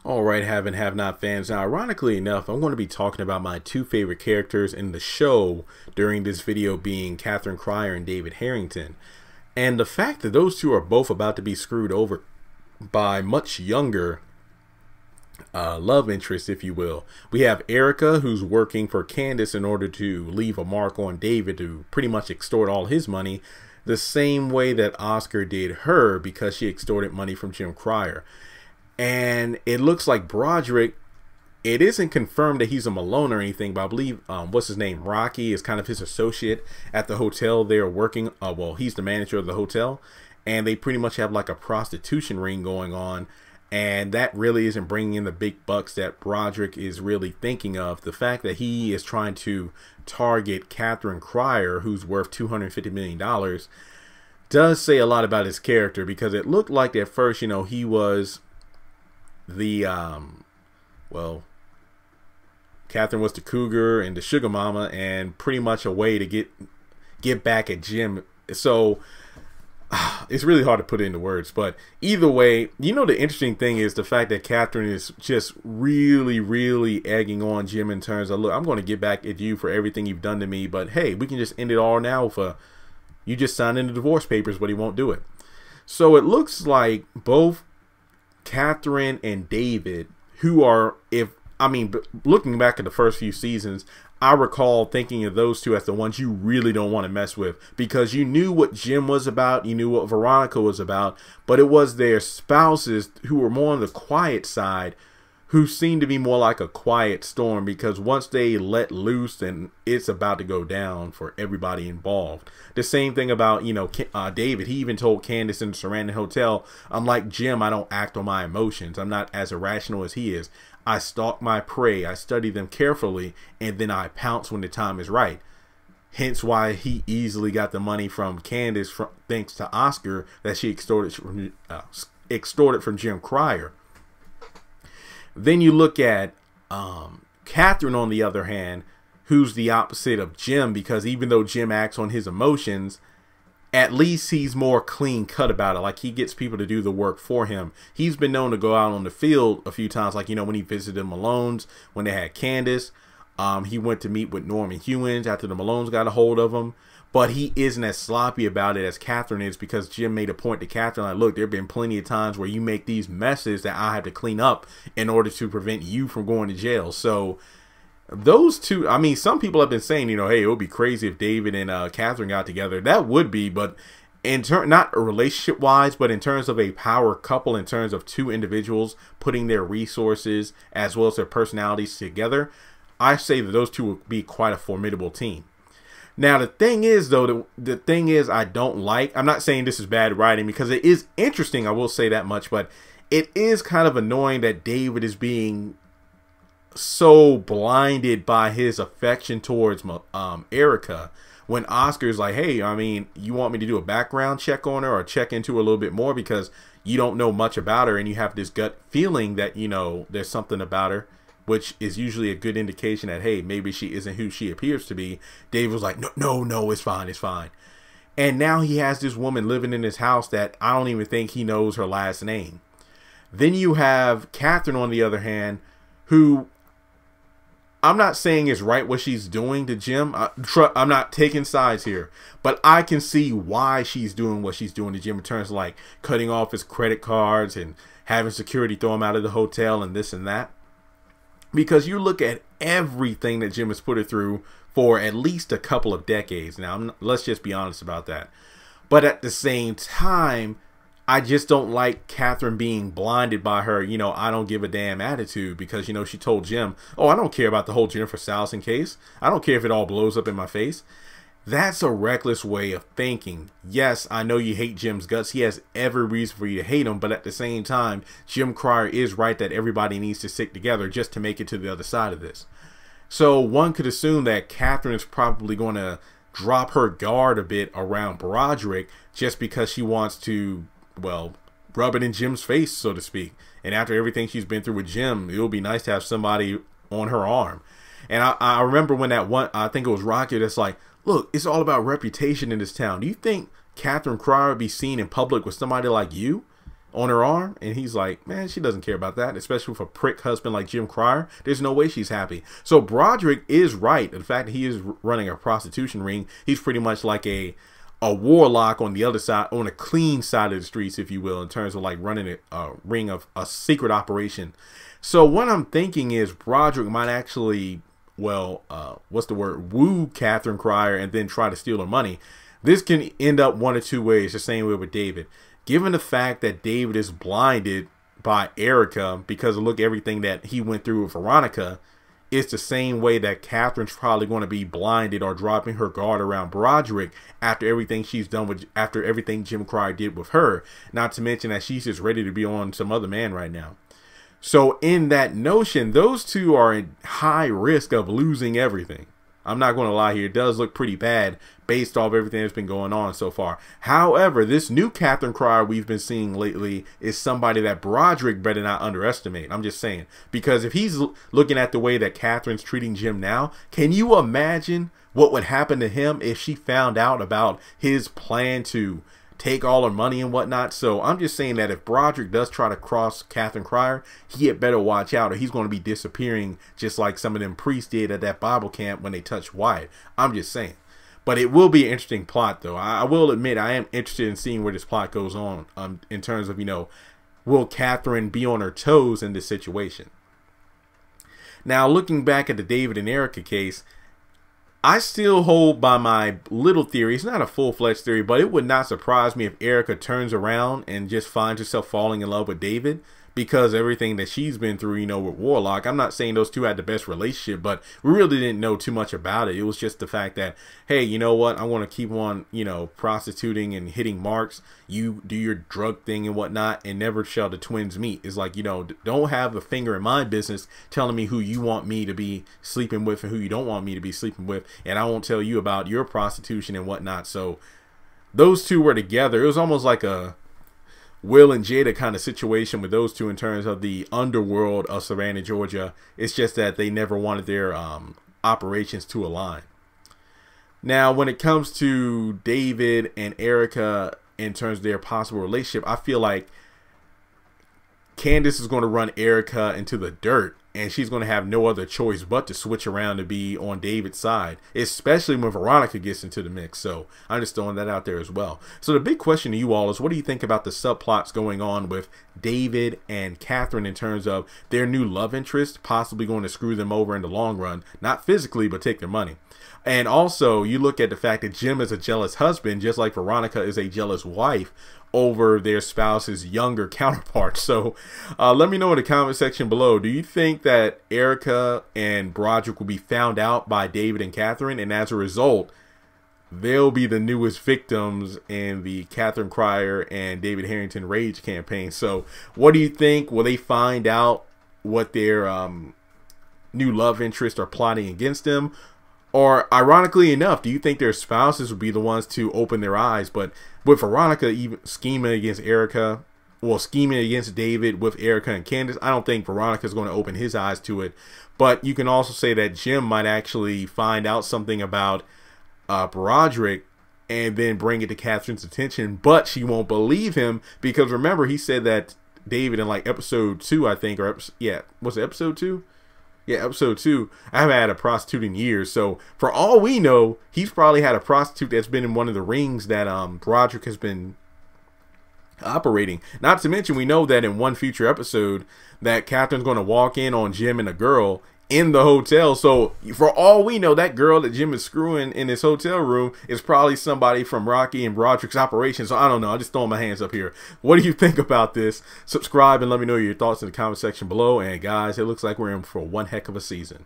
All right, have and have not fans. Now, ironically enough, I'm going to be talking about my two favorite characters in the show during this video, being Catherine Cryer and David Harrington. And the fact that those two are both about to be screwed over by much younger love interest, if you will. We have Erica, who's working for Candace in order to leave a mark on David to pretty much extort all his money, the same way that Oscar did her because she extorted money from Jim Cryer. And it looks like Broderick, it isn't confirmed that he's a Malone or anything, but I believe, what's his name, Rocky, is kind of his associate at the hotel they're working. Well, he's the manager of the hotel, and they pretty much have like a prostitution ring going on. And that really isn't bringing in the big bucks that Broderick is really thinking of. The fact that he is trying to target Catherine Cryer, who's worth $250 million, does say a lot about his character, because it looked like at first, you know, he was the, well, Catherine was the cougar and the sugar mama, and pretty much a way to get back at Jim. So it's really hard to put it into words, but either way, you know, the interesting thing is the fact that Catherine is just really egging on Jim in terms of, look, I'm going to get back at you for everything you've done to me, but hey, we can just end it all now for you just signed into divorce papers, but he won't do it. So it looks like both Catherine and David, who are, looking back at the first few seasons, I recall thinking of those two as the ones you really don't want to mess with, because you knew what Jim was about, you knew what Veronica was about, but it was their spouses who were more on the quiet side, who seemed to be more like a quiet storm, because once they let loose, then it's about to go down for everybody involved. The same thing about, you know, David. He even told Candace in the Sarandon Hotel, unlike Jim, I don't act on my emotions. I'm not as irrational as he is. I stalk my prey, I study them carefully, and then I pounce when the time is right. Hence why he easily got the money from Candace, thanks to Oscar, that she extorted from Jim Cryer. Then you look at Catherine, on the other hand, who's the opposite of Jim, because even though Jim acts on his emotions, at least he's more clean cut about it. Like, he gets people to do the work for him. He's been known to go out on the field a few times, like, you know, when he visited Malone's, when they had Candace. He went to meet with Norman Hewins after the Malones got a hold of him. But he isn't as sloppy about it as Catherine is, because Jim made a point to Catherine, like, look, there have been plenty of times where you make these messes that I have to clean up in order to prevent you from going to jail. So those two, I mean, some people have been saying, you know, hey, it would be crazy if David and Catherine got together. That would be, but in turn, not relationship wise, but in terms of a power couple, in terms of two individuals putting their resources as well as their personalities together, I say that those two would be quite a formidable team. Now, the thing is, though, the thing is I don't like, I'm not saying this is bad writing, because it is interesting, I will say that much, but it is kind of annoying that David is being so blinded by his affection towards Erica, when Oscar's like, hey, I mean, you want me to do a background check on her or check into her a little bit more because you don't know much about her and you have this gut feeling that, you know, there's something about her, which is usually a good indication that, hey, maybe she isn't who she appears to be. Dave was like, no, it's fine, it's fine. And now he has this woman living in his house that I don't even think he knows her last name. Then you have Catherine, on the other hand, who I'm not saying is right what she's doing to Jim. I'm not taking sides here, but I can see why she's doing what she's doing to Jim in terms of like cutting off his credit cards and having security throw him out of the hotel and this and that. Because you look at everything that Jim has put her through for at least a couple of decades now. Let's just be honest about that. But at the same time, I just don't like Catherine being blinded by her, you know, I don't give a damn attitude, because, you know, she told Jim, oh, I don't care about the whole Jennifer Salson case. I don't care if it all blows up in my face. That's a reckless way of thinking. Yes, I know you hate Jim's guts. He has every reason for you to hate him. But at the same time, Jim Cryer is right that everybody needs to stick together just to make it to the other side of this. So one could assume that Catherine is probably going to drop her guard a bit around Broderick just because she wants to, well, rub it in Jim's face, so to speak. And after everything she's been through with Jim, it would be nice to have somebody on her arm. And I remember when that one, I think it was Rocky, that's like, look, it's all about reputation in this town. Do you think Catherine Cryer would be seen in public with somebody like you? on her arm, and he's like, man, she doesn't care about that, especially with a prick husband like Jim Cryer. There's no way she's happy. So Broderick is right. The fact that he is running a prostitution ring, he's pretty much like a warlock on the other side, on a clean side of the streets, if you will, in terms of like running a ring of a secret operation. So what I'm thinking is Broderick might actually, well, woo Catherine Cryer and then try to steal her money. This can end up one or two ways, the same way with David. Given the fact that David is blinded by Erica because of everything that he went through with Veronica, it's the same way that Catherine's probably going to be blinded or dropping her guard around Broderick after everything she's done after everything Jim Cryer did with her. Not to mention that she's just ready to be on some other man right now. So in that notion, those two are in high risk of losing everything. I'm not going to lie here. It does look pretty bad based off everything that's been going on so far. However, this new Catherine Cryer we've been seeing lately is somebody that Broderick better not underestimate. I'm just saying. Because if he's looking at the way that Catherine's treating Jim now, can you imagine what would happen to him if she found out about his plan to take all her money and whatnot? So I'm just saying that if Broderick does try to cross Catherine Cryer, he had better watch out, or he's going to be disappearing just like some of them priests did at that Bible camp when they touched Wyatt. I'm just saying. But it will be an interesting plot, though. I will admit I am interested in seeing where this plot goes on in terms of, will Catherine be on her toes in this situation? Now, looking back at the David and Erica case, I still hold by my little theory. It's not a full-fledged theory, but it would not surprise me if Erica turns around and just finds herself falling in love with David because everything that she's been through, with Warlock. I'm not saying those two had the best relationship, but we really didn't know too much about it. It was just the fact that, hey, you know what? I want to keep on, prostituting and hitting marks. You do your drug thing and whatnot, and never shall the twins meet. It's like, don't have a finger in my business telling me who you want me to be sleeping with and who you don't want me to be sleeping with, and I won't tell you about your prostitution and whatnot. So those two were together. It was almost like a Will and Jada kind of situation with those two in terms of the underworld of Savannah, Georgia. It's just that they never wanted their operations to align. Now, when it comes to David and Erica in terms of their possible relationship, I feel like Candace is going to run Erica into the dirt, and she's going to have no other choice but to switch around to be on David's side, especially when Veronica gets into the mix. So I'm just throwing that out there as well. So the big question to you all is, what do you think about the subplots going on with David and Catherine in terms of their new love interest possibly going to screw them over in the long run? Not physically, but take their money. And also, you look at the fact that Jim is a jealous husband, just like Veronica is a jealous wife over their spouse's younger counterpart. So let me know in the comment section below, do you think that Erica and Broderick will be found out by David and Catherine, and as a result they'll be the newest victims in the Catherine Cryer and David Harrington Rage campaign? So what do you think? Will they find out what their new love interests are plotting against them? Or, ironically enough, do you think their spouses would be the ones to open their eyes? But with Veronica even scheming against Erica, well, scheming against David with Erica and Candace, I don't think Veronica is going to open his eyes to it. But you can also say that Jim might actually find out something about Broderick and then bring it to Catherine's attention, but she won't believe him because, remember, he said that David in like episode 2, I think, or was it episode 2? Yeah, episode 2, I haven't had a prostitute in years. So for all we know, he's probably had a prostitute that's been in one of the rings that Broderick has been operating. Not to mention, we know that in one future episode that Catherine's going to walk in on Jim and a girl in the hotel. So for all we know, that girl that Jim is screwing in his hotel room is probably somebody from Rocky and Broderick's operation. So I don't know. I'm just throwing my hands up here. What do you think about this? Subscribe and let me know your thoughts in the comment section below. And guys, it looks like we're in for one heck of a season.